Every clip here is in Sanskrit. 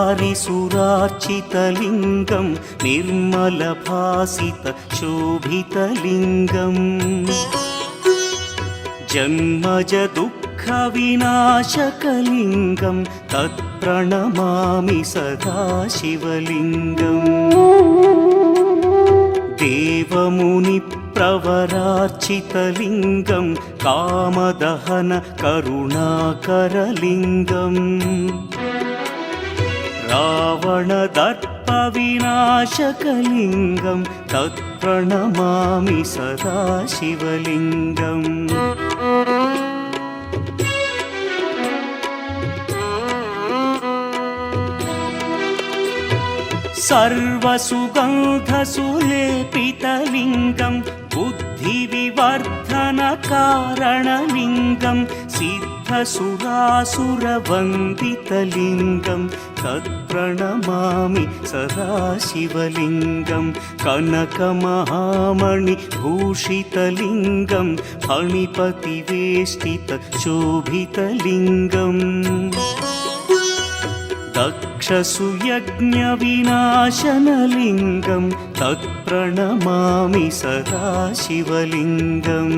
ब्रह्ममुरारिसुरार्चितलिङ्गं निर्मलभासितशोभितलिङ्गम् जन्मज दुःखविनाशकलिङ्गं तत्प्रणमामि सदा शिवलिङ्गम् देवमुनिप्रवरार्चितलिङ्गं कामदहन करुणाकरलिङ्गम् रावणदर्पविनाशकलिङ्गं तत्प्रणमामि सदा शिवलिङ्गम् सर्वसुगन्धसुलेपितलिङ्गं बुद्धिविवर्धनकारणलिङ्गं सिद्धसुरासुरवन्दितलिङ्गं तत्प्रणमामि सदा शिवलिङ्गं कनकमहामणिभूषितलिङ्गं फणिपतिवेष्टितशोभितलिङ्गम् दक्षसुयज्ञविनाशनलिङ्गं तत्प्रणमामि सदा शिवलिङ्गम्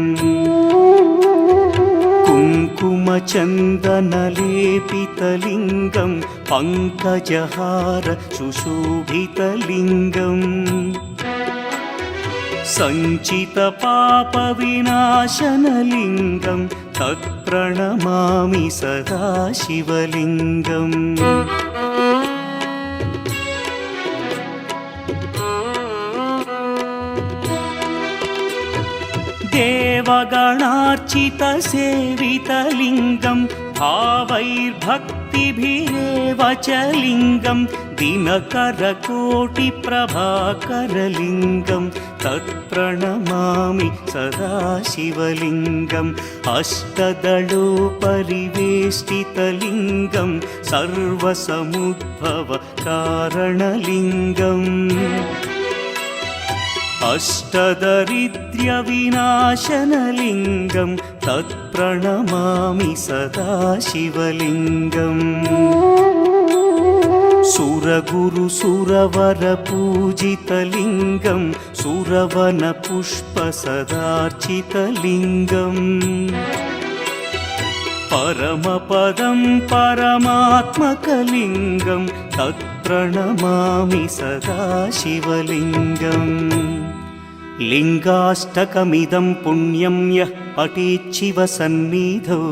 कुङ्कुमचन्दनलेपितलिङ्गं पङ्कजहार सुशोभितलिङ्गम् सञ्चितपापविनाशनलिङ्गं तत्प्रणमामि सदा शिवलिङ्गम् देवगणार्चितसेवितलिङ्गं भावैर्भक्तिभिरेव च लिङ्गं दिनकरकोटिप्रभाकरलिङ्गं तत्प्रणमामि सदा शिवलिङ्गम् अष्टदलोपरिवेष्टितलिङ्गं सर्वसमुद्भवकारणलिङ्गम् अष्टदरिद्र्यविनाशनलिङ्गं तत्प्रणमामि सदा शिवलिङ्गम् सुरगुरुसुरवरपूजितलिङ्गं सुरवनपुष्पसदार्चितलिङ्गम् परमपदं परमात्मकलिङ्गं तत्प्रणमामि सदा शिवलिङ्गम् लिङ्गाष्टकमिदं पुण्यं यः पठेच्छिवसन्निधौ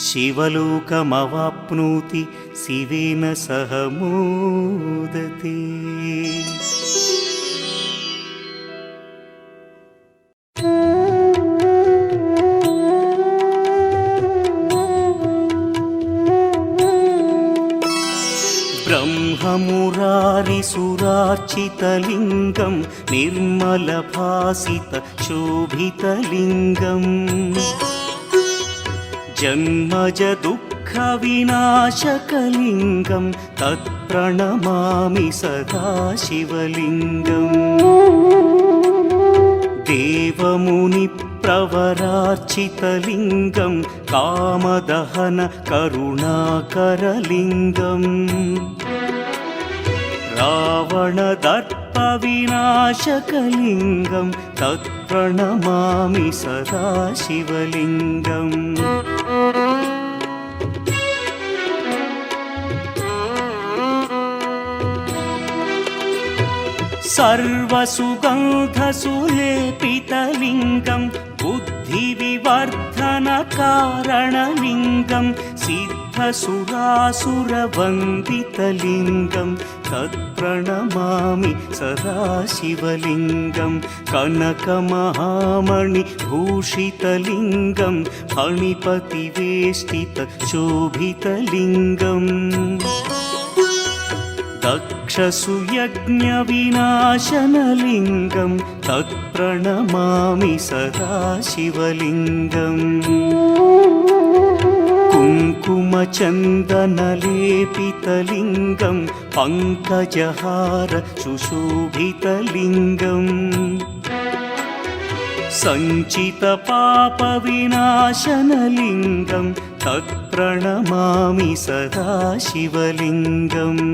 शिवलोकमवाप्नोति शिवेन सह मोदते। ब्रह्ममुरारिसुरार्चितलिङ्गं निर्मलभासितशोभितलिङ्गम् जन्मज दुःखविनाशकलिङ्गं तत्प्रणमामि सदा शिवलिङ्गम् देवमुनिप्रवरार्चितलिङ्गं कामदहन करुणाकरलिङ्गम् रावणदर्पविनाशकलिङ्गं तत्प्रणमामि सदा शिवलिङ्गम् सर्वसुगन्धसुलेपितलिङ्गं बुद्धिविवर्धनकारणलिङ्गं सिद्धसुरासुरवन्दितलिङ्गं तत्प्रणमामि सदा शिवलिङ्गं कनकमहामणिभूषितलिङ्गं फणिपतिवेष्टितशोभितलिङ्गम् दक्षसुयज्ञविनाशनलिङ्गं तत्प्रणमामि सदा शिवलिङ्गम् कुङ्कुमचन्दनलेपितलिङ्गं पङ्कजहार सुशोभितलिङ्गम् सञ्चितपापविनाशनलिङ्गं तत्प्रणमामि सदा शिवलिङ्गम्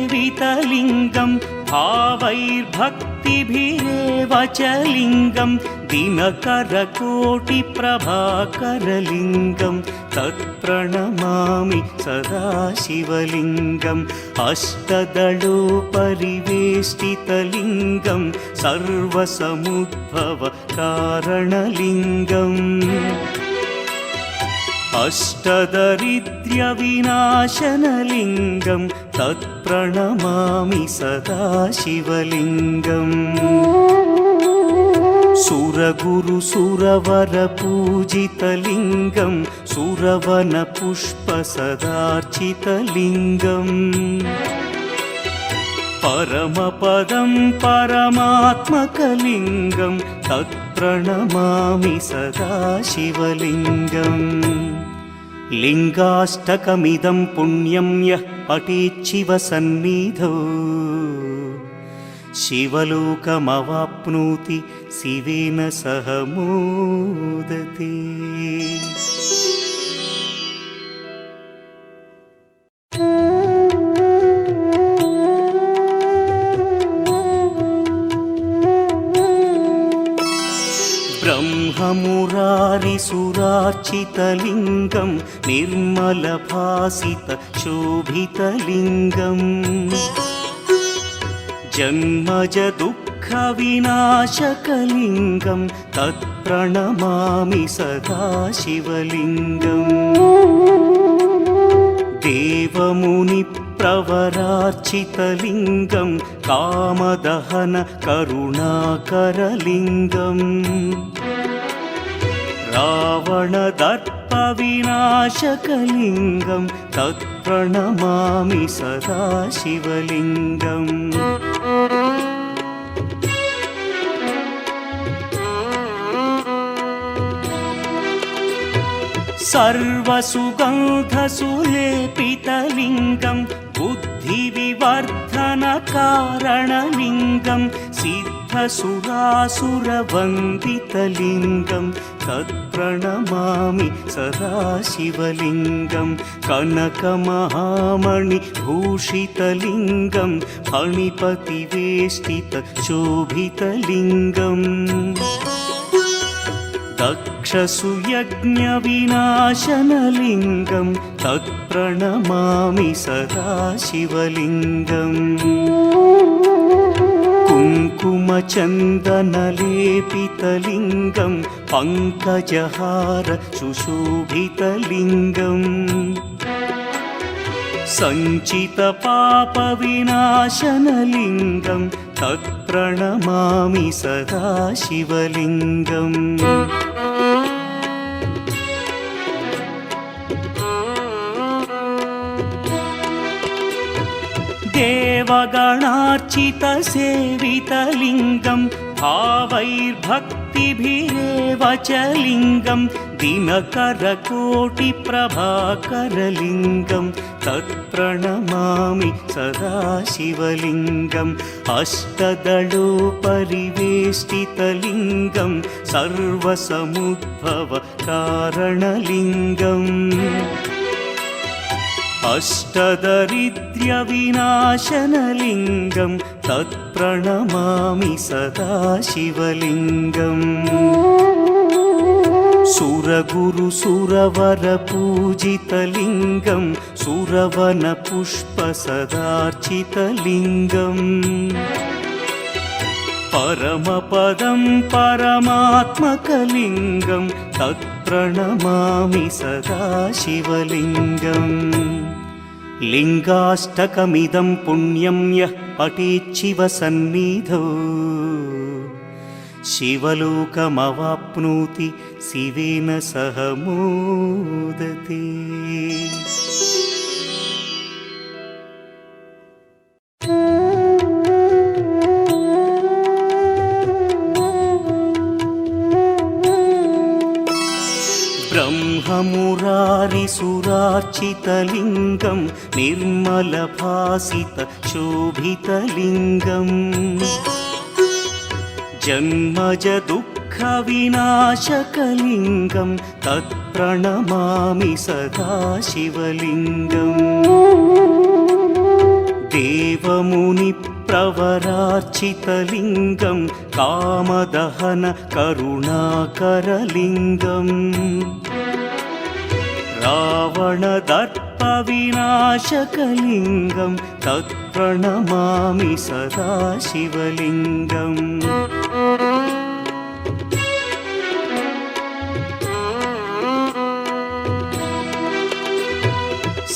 देवगणार्चितसेवितलिङ्गं भावैर्भक्तिभिरेव च लिङ्गं दिनकरकोटिप्रभाकरलिङ्गं तत्प्रणमामि सदा शिवलिङ्गम् अष्टदलोपरिवेष्टितलिङ्गं सर्वसमुद्भवकारणलिङ्गम् अष्टदरिद्र्यविनाशनलिङ्गं तत्प्रणमामि सदा शिवलिङ्गम् सुरगुरुसुरवरपूजितलिङ्गं सुरवनपुष्पसदार्चितलिङ्गम् परमपदं परमात्मकलिङ्गं तत्प्रणमामि सदा शिवलिङ्गम् लिङ्गाष्टकमिदं पुण्यं यः पठेच्छिवसन्निधौ शिवलोकमवाप्नोति शिवेन सह मोदते। ब्रह्ममुरारिसुरार्चितलिङ्गं निर्मलभासितशोभितलिङ्गम् जन्मजदुःखविनाशकलिङ्गं तत्प्रणमामि सदा शिवलिङ्गम् देवमुनिप्रवरार्चितलिङ्गं कामदहनकरुणाकरलिङ्गम् रावणदर्पविनाशकलिङ्गं तत्प्रणमामि सदा शिवलिङ्गम् सर्वसुगन्धसुलेपितलिङ्गं बुद्धिविवर्धनकारणलिङ्गं सिद्धसुरासुरवन्दितलिङ्गं तत्प्रणमामि सदा शिवलिङ्गं कनकमहामणिभूषितलिङ्गं फणिपतिवेष्टितशोभितलिङ्गम् दक्षसुयज्ञविनाशनलिङ्गं तत्प्रणमामि सदा शिवलिङ्गम् कुङ्कुमचन्दनलेपितलिङ्गं पङ्कजहार सुशोभितलिङ्गम् सञ्चितपापविनाशनलिङ्गं तत्प्रणमामि सदा शिवलिङ्गम् देवगणार्चितसेवितलिङ्गं भावैर्भक्तिभिरेव च लिङ्गं दिनकरकोटिप्रभाकरलिङ्गं तत्प्रणमामि सदा शिवलिङ्गम् अष्टदलोपरिवेष्टितलिङ्गं सर्वसमुद्भवकारणलिङ्गम् अष्टदरिद्र्यविनाशनलिङ्गं तत्प्रणमामि सदा शिवलिङ्गम् सुरगुरुसुरवरपूजितलिङ्गं सुरवनपुष्पसदार्चितलिङ्गम् परमपदं परमात्मकलिङ्गं तत्प्रणमामि सदा शिवलिङ्गम् लिङ्गाष्टकमिदं पुण्यं यः पठेच्छिवसन्निधौ शिवलोकमवाप्नोति शिवेन सह मोदते। ब्रह्ममुरारिसुरार्चितलिङ्गं निर्मलभासितशोभितलिङ्गम् जन्मजदुःखविनाशकलिङ्गं तत्प्रणमामि सदा शिवलिङ्गम् देवमुनिप्रवरार्चितलिङ्गं कामदहन करुणाकरलिङ्गम् रावणदर्पविनाशकलिङ्गं तत्प्रणमामि सदा शिवलिङ्गम्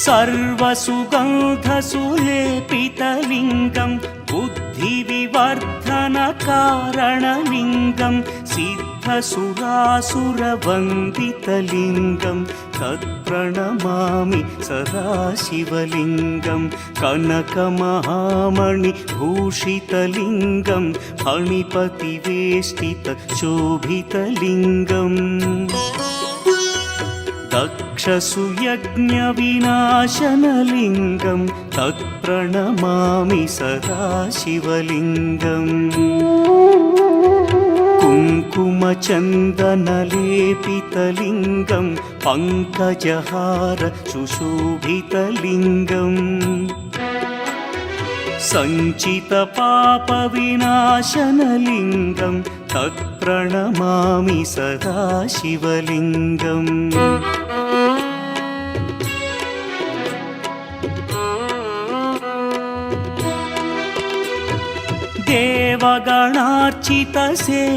सर्वसुगन्धसुलेपितलिङ्गं बुद्धिविवर्धनकारणलिङ्गं सिद्धसुरासुरवन्दितलिङ्गं तत्प्रणमामि सदा शिवलिङ्गं कनकमहामणिभूषितलिङ्गं फणिपतिवेष्टितशोभितलिङ्गम् दक्षसुयज्ञविनाशनलिङ्गं तत्प्रणमामि सदा शिवलिङ्गम् कुङ्कुमचन्दनलेपितलिङ्गं पङ्कजहार सुशोभितलिङ्गम् सञ्चितपापविनाशनलिङ्गं तत्प्रणमामि सदा शिवलिङ्गम्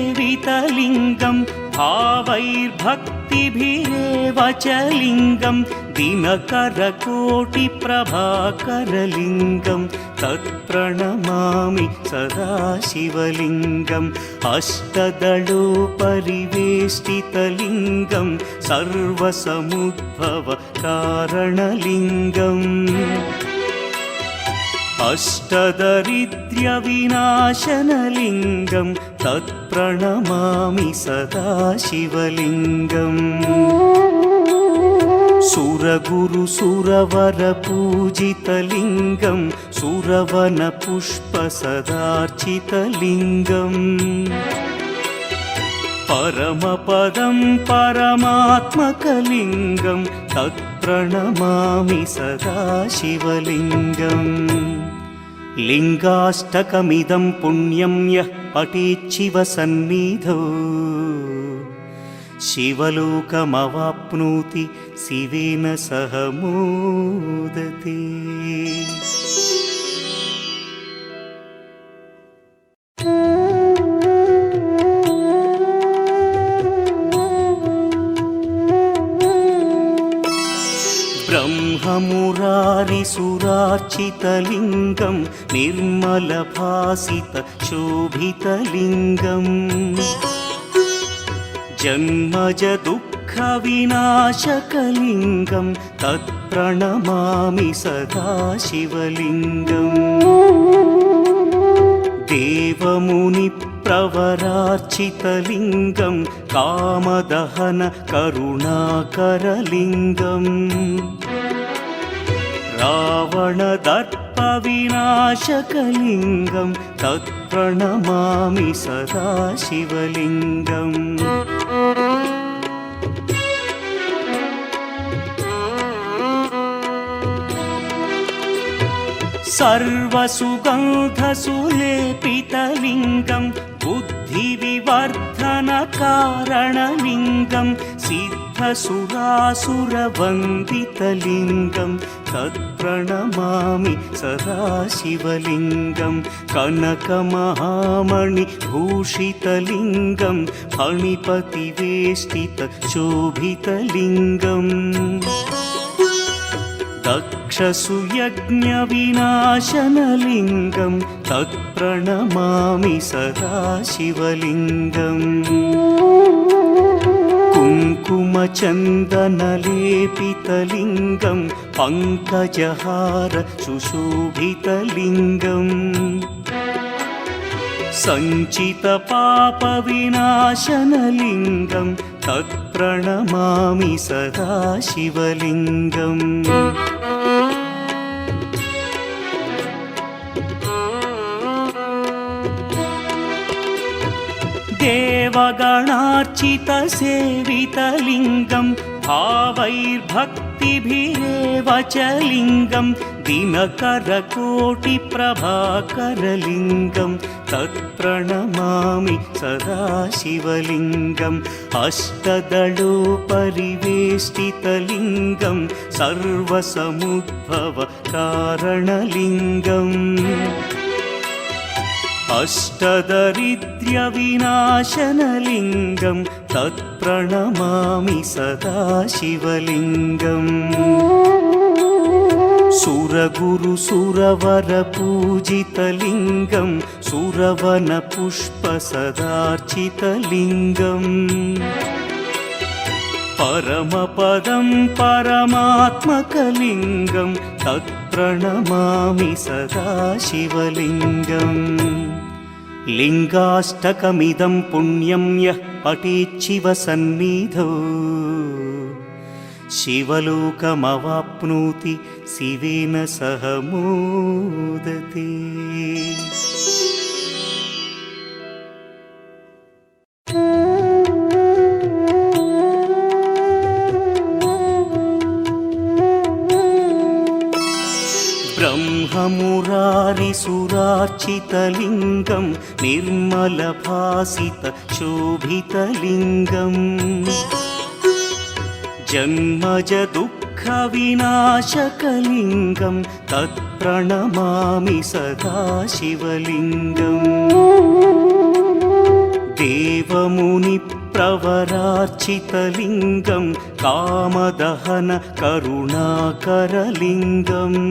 देवगणार्चितसेवितलिङ्गं भावैर्भक्तिभिरेव च लिङ्गं दिनकरकोटिप्रभाकरलिङ्गं तत्प्रणमामि सदा शिवलिङ्गम् अष्टदलोपरिवेष्टितलिङ्गं सर्वसमुद्भवकारणलिङ्गम् अष्टदरिद्र्यविनाशनलिङ्गं तत्प्रणमामि सदा शिवलिङ्गम् सुरगुरुसुरवरपूजितलिङ्गं सुरवनपुष्पसदार्चितलिङ्गम् परमपदं परमात्मकलिङ्गं तत्प्रणमामि सदा शिवलिङ्गम् लिङ्गाष्टकमिदं पुण्यं यः पठेच्छिवसन्निधौ शिवलोकमवाप्नोति शिवेन सह मोदते। ब्रह्ममुरारिसुरार्चितलिङ्गं निर्मलभासितशोभितलिङ्गम् जन्मजदुःखविनाशकलिङ्गं तत्प्रणमामि सदा शिवलिङ्गम् देवमुनिप्रवरार्चितलिङ्गं कामदहन करुणाकरलिङ्गम् रावणदर्पविनाशकलिङ्गं तत्प्रणमामि सदा शिवलिङ्गम् सर्वसुगन्धसुलेपितलिङ्गं बुद्धिविवर्धनकारणलिङ्गं सिद्धसुरासुरवन्दितलिङ्गं तत्प्रणमामि सदा शिवलिङ्गं कनकमहामणिभूषितलिङ्गं फणिपतिवेष्टितशोभितलिङ्गम् दक्षसुयज्ञविनाशनलिङ्गं तत्प्रणमामि सदा शिवलिङ्गम् कुङ्कुमचन्दनलेपितलिङ्गं पङ्कजहार सुशोभितलिङ्गम् सञ्चितपापविनाशनलिङ्गं तत्प्रणमामि सदा शिवलिङ्गम् देवगणार्चितसेवितलिङ्गं भावैर्भक्तिभिरेव च लिङ्गं दिनकरकोटिप्रभाकरलिङ्गं तत्प्रणमामि सदा शिवलिङ्गम् अष्टदलोपरिवेष्टितलिङ्गं सर्वसमुद्भवकारणलिङ्गम् अष्टदरिद्र्यविनाशनलिङ्गं तत्प्रणमामि सदा शिवलिङ्गम् सुरगुरुसुरवरपूजितलिङ्गं सुरवनपुष्पसदार्चितलिङ्गम् परमपदं परमात्मकलिङ्गं तत्प्रणमामि सदा शिवलिङ्गम् लिङ्गाष्टकमिदं पुण्यं यः पठेच्छिवसन्निधौ शिवलोकमवाप्नोति शिवेन सह मोदते। ब्रह्ममुरारिसुरार्चितलिङ्गं निर्मलभासितशोभितलिङ्गम् जन्मजदुःखविनाशकलिङ्गं तत्प्रणमामि सदा शिवलिङ्गम् देवमुनिप्रवरार्चितलिङ्गं कामदहनकरुणाकरलिङ्गम्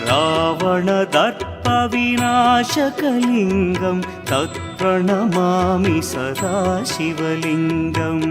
रावणदर्पविनाशकलिङ्गं तत्प्रणमामि सदा शिवलिङ्गम्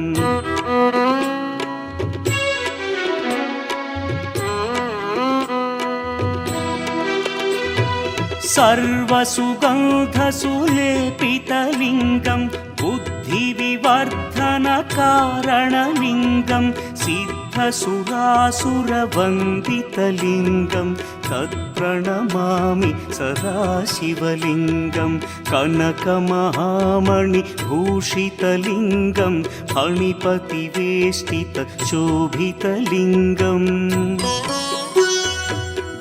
सर्वसुगन्धसुलेपितलिङ्गं बुद्धिविवर्धनकारणलिङ्गं सिद्धसुरासुरवन्दितलिङ्गं तत्प्रणमामि सदा शिवलिङ्गं कनकमहामणिभूषितलिङ्गं फणिपतिवेष्टितशोभितलिङ्गम्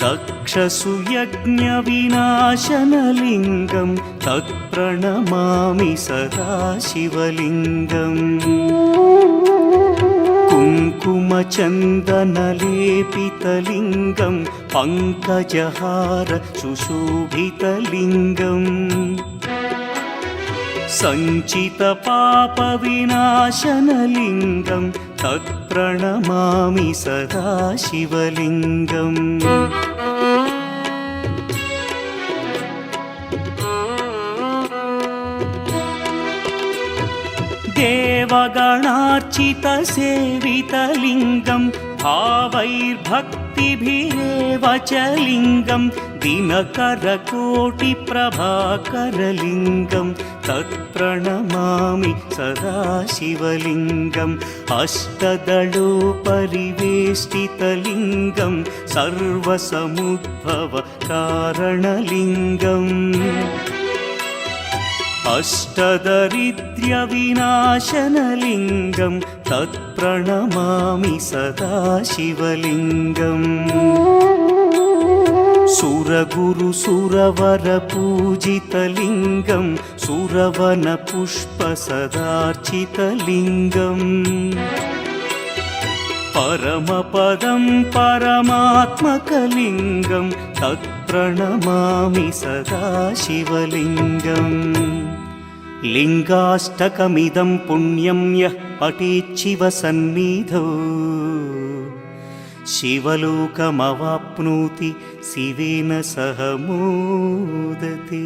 दक्षसुयज्ञविनाशनलिङ्गं तत्प्रणमामि सदा शिवलिङ्गम् कुङ्कुमचन्दनलेपितलिङ्गं पङ्कजहार सुशोभितलिङ्गम् सञ्चितपापविनाशनलिङ्गं तत्प्रणमामि सदा शिवलिङ्गम् देवगणार्चितसेवितलिङ्गं भावैर्भक्तिभिरेव च लिङ्गं दिनकरकोटिप्रभाकरलिङ्गं तत्प्रणमामि सदा शिवलिङ्गम् अष्टदलोपरिवेष्टितलिङ्गं सर्वसमुद्भवकारणलिङ्गम् अष्टदरिद्र्यविनाशनलिङ्गं तत्प्रणमामि सदा शिवलिङ्गम् सुरगुरुसुरवरपूजितलिङ्गं सुरवनपुष्पसदार्चितलिङ्गम् परमपदं परमात्मकलिङ्गं तत्प्रणमामि सदा शिवलिङ्गम् लिङ्गाष्टकमिदं पुण्यं यः पठेच्छिवसन्निधौ शिवलोकमवाप्नोति शिवेन सह मोदते।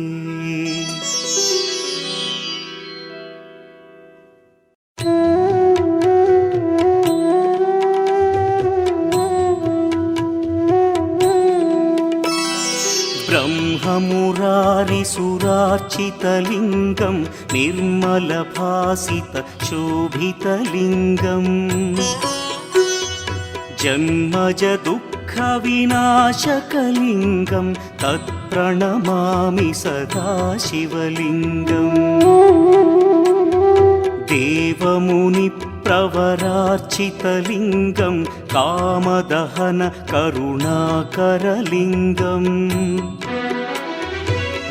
ब्रह्ममुरारिसुरार्चितलिङ्गं निर्मलभासितशोभितलिङ्गम् जन्मज दुःखविनाशकलिङ्गं तत्प्रणमामि सदा शिवलिङ्गम् देवमुनिप्रवरार्चितलिङ्गं कामदहन करुणाकरलिङ्गम्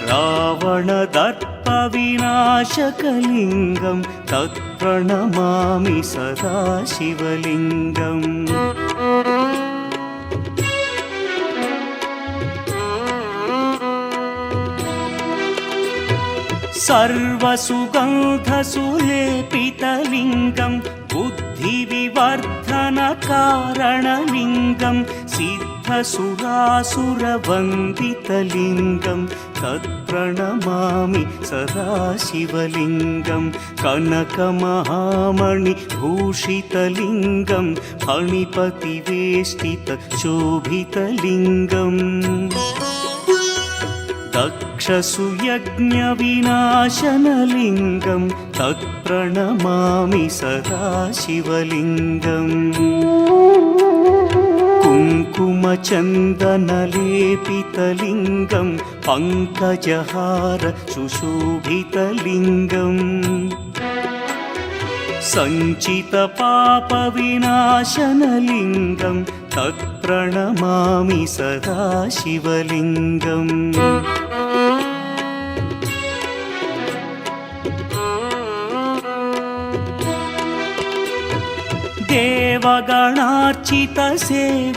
रावणदर्पविनाशकलिङ्गं तत्प्रणमामि सदा शिवलिङ्गम् सर्वसुगन्धसुलेपितलिङ्गं बुद्धिविवर्धनकारणलिङ्गं सिद्धसुरासुरवन्दितलिङ्गं तत्प्रणमामि सदा शिवलिङ्गं कनकमहामणिभूषितलिङ्गं फणिपतिवेष्टितशोभितलिङ्गम् दक्षसुयज्ञविनाशनलिङ्गं तत्प्रणमामि सदा शिवलिङ्गम् कुङ्कुमचन्दनलेपितलिङ्गं पङ्कजहार सुशोभितलिङ्गम् सञ्चितपापविनाशनलिङ्गं तत्प्रणमामि सदा शिवलिङ्गम्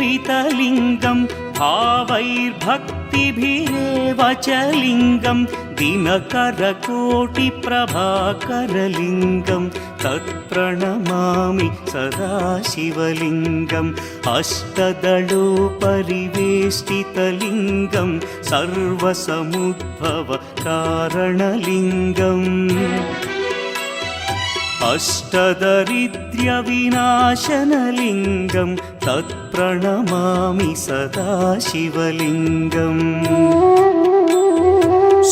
देवगणार्चितसेवितलिङ्गं भावैर्भक्तिभिरेव च लिङ्गं दिनकरकोटिप्रभाकरलिङ्गं तत्प्रणमामि सदा शिवलिङ्गम् अष्टदलोपरिवेष्टितलिङ्गं सर्वसमुद्भवकारणलिङ्गम् अष्टदरिद्र्यविनाशनलिङ्गं तत्प्रणमामि सदा शिवलिङ्गम्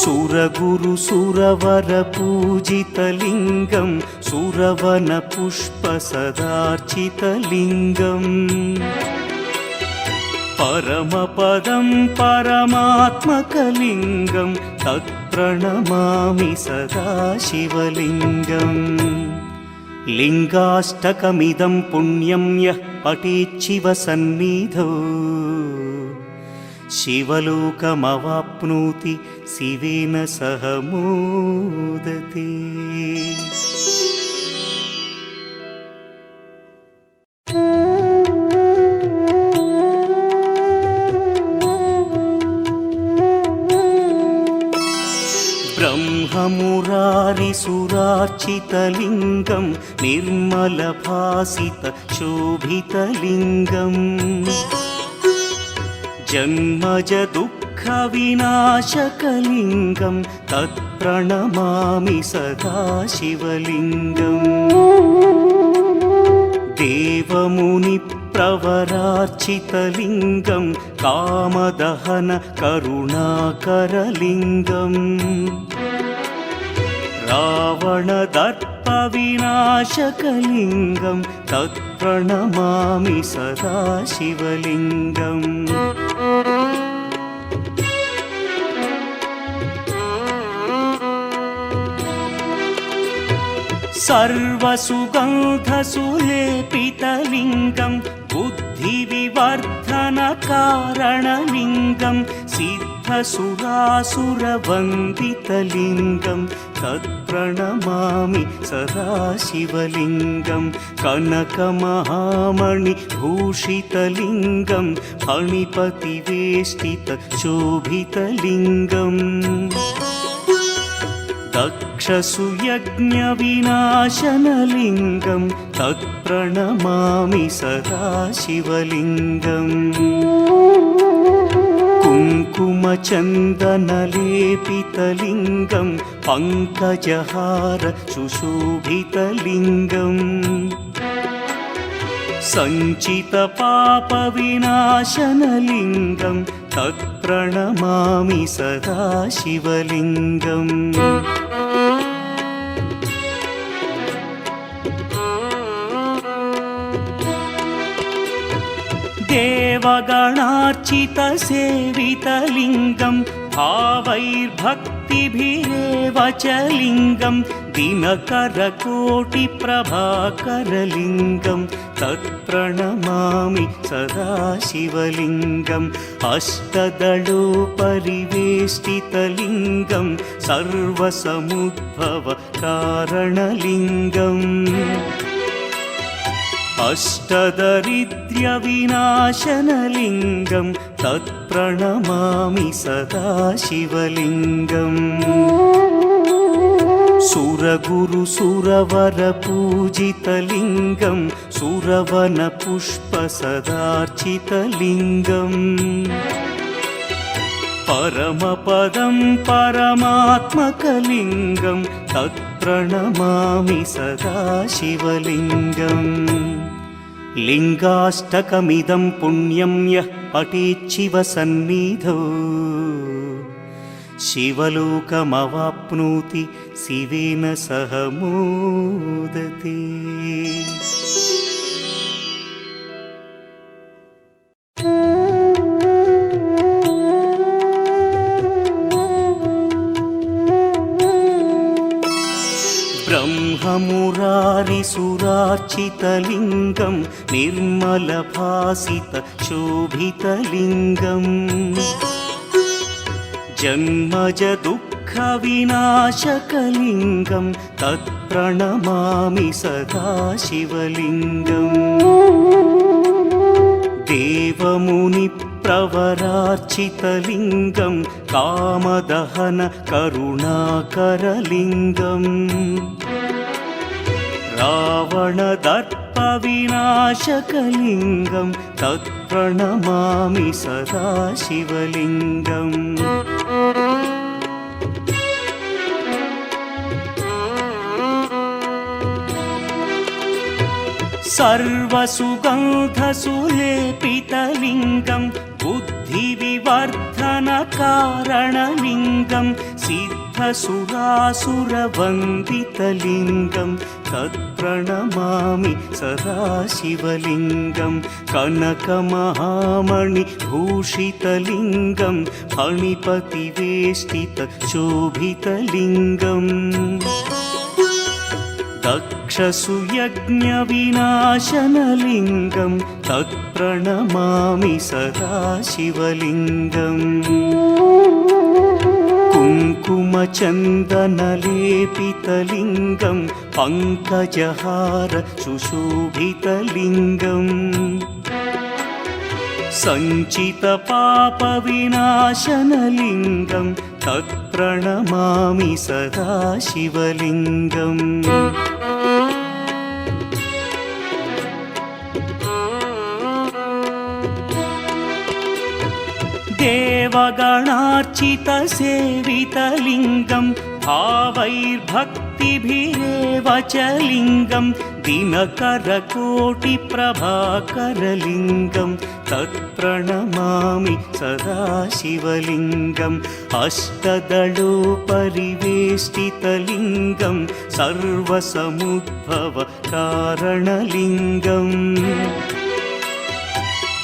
सुरगुरुसुरवरपूजितलिङ्गं सुरवनपुष्पसदार्चितलिङ्गम् परमपदं परमात्मकलिङ्गं तत्प्रणमामि सदा शिवलिङ्गम् लिङ्गाष्टकमिदं पुण्यं यः पठेच्छिवसन्निधौ शिवलोकमवाप्नोति शिवेन सह मोदते। ब्रह्ममुरारिसुरार्चितलिङ्गं निर्मलभासितशोभितलिङ्गम् जन्मज दुःखविनाशकलिङ्गं तत्प्रणमामि सदा शिवलिङ्गम् देवमुनिप्रवरार्चितलिङ्गं कामदहन करुणाकरलिङ्गम् रावणदर्पविनाशकलिङ्गं तत्प्रणमामि सदा शिवलिङ्गम् सर्वसुगन्धसुलेपितलिङ्गं बुद्धिविवर्धनकारणलिङ्गं सिद्धसुरासुरवन्दितलिङ्गं तत्प्रणमामि सदा शिवलिङ्गं कनकमहामणिभूषितलिङ्गं फणिपतिवेष्टितशोभितलिङ्गम् दक्षसुयज्ञविनाशनलिङ्गं तत्प्रणमामि सदा शिवलिङ्गम् कुङ्कुमचन्दनलेपितलिङ्गं पङ्कजहार सुशोभितलिङ्गम् सञ्चितपापविनाशनलिङ्गं तत्प्रणमामि सदा शिवलिङ्गम् देवगणार्चितसेवितलिङ्गं भावैर्भक्तिभिरेव च लिङ्गं दिनकरकोटिप्रभाकरलिङ्गं तत्प्रणमामि सदा शिवलिङ्गम् अष्टदलोपरिवेष्टितलिङ्गं सर्वसमुद्भवकारणलिङ्गम् अष्टदरिद्र्यविनाशनलिङ्गं तत्प्रणमामि सदा शिवलिङ्गम् सुरगुरुसुरवरपूजितलिङ्गं सुरवनपुष्पसदार्चितलिङ्गम् परमपदं परमात्मकलिङ्गं तत्प्रणमामि सदा शिवलिङ्गम् लिङ्गाष्टकमिदं पुण्यं यः पठेच्छिवसन्निधौ शिवलोकमवाप्नोति शिवेन सह मोदते। ब्रह्ममुरारिसुरार्चितलिङ्गं निर्मलभासितशोभितलिङ्गम् जन्मजदुःखविनाशकलिङ्गं तत्प्रणमामि सदा शिवलिङ्गम् देवमुनिप्रवरार्चितलिङ्गं कामदहनकरुणाकरलिङ्गम् रावणदर्पविनाशकलिङ्गं तत्प्रणमामि सदा शिवलिङ्गम् सर्वसुगन्धसुलेपितलिङ्गं बुद्धिविवर्धनकारणलिङ्गं सिद्धसुरासुरवन्दितलिङ्गं तत्प्रणमामि सदा शिवलिङ्गं कनकमहामणिभूषितलिङ्गं फणिपतिवेष्टितशोभितलिङ्गम् दक्षसुयज्ञविनाशनलिङ्गं तत्प्रणमामि सदा शिवलिङ्गम् कुङ्कुमचन्दनलेपितलिङ्गं पङ्कजहार सुशोभितलिङ्गम् सञ्चितपापविनाशनलिङ्गं तत्प्रणमामि सदा शिवलिङ्गम् देवगणार्चितसेवितलिङ्गं भावैर्भक्तिभिरेव च लिङ्गं दिनकरकोटिप्रभाकरलिङ्गं तत्प्रणमामि सदा शिवलिङ्गम् अष्टदलोपरिवेष्टितलिङ्गं सर्वसमुद्भवकारणलिङ्गम्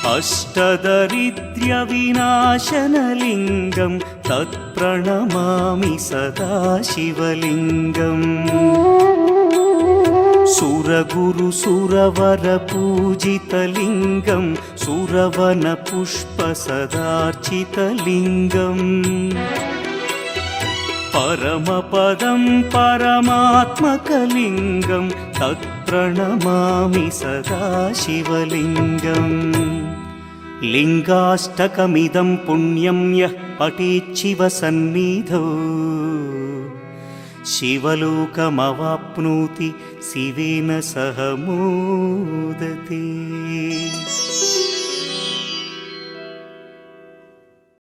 अष्टदरिद्र्यविनाशनलिङ्गं तत्प्रणमामि सदा शिवलिङ्गम् सुरगुरुसुरवरपूजितलिङ्गं सुरवनपुष्पसदार्चितलिङ्गम् परमपदं परमात्मकलिङ्गं तत्प्रणमामि सदा शिवलिङ्गम् लिङ्गाष्टकमिदं पुण्यं यः पठेच्छिवसन्निधौ शिवलोकमवाप्नोति शिवेन सह मोदते।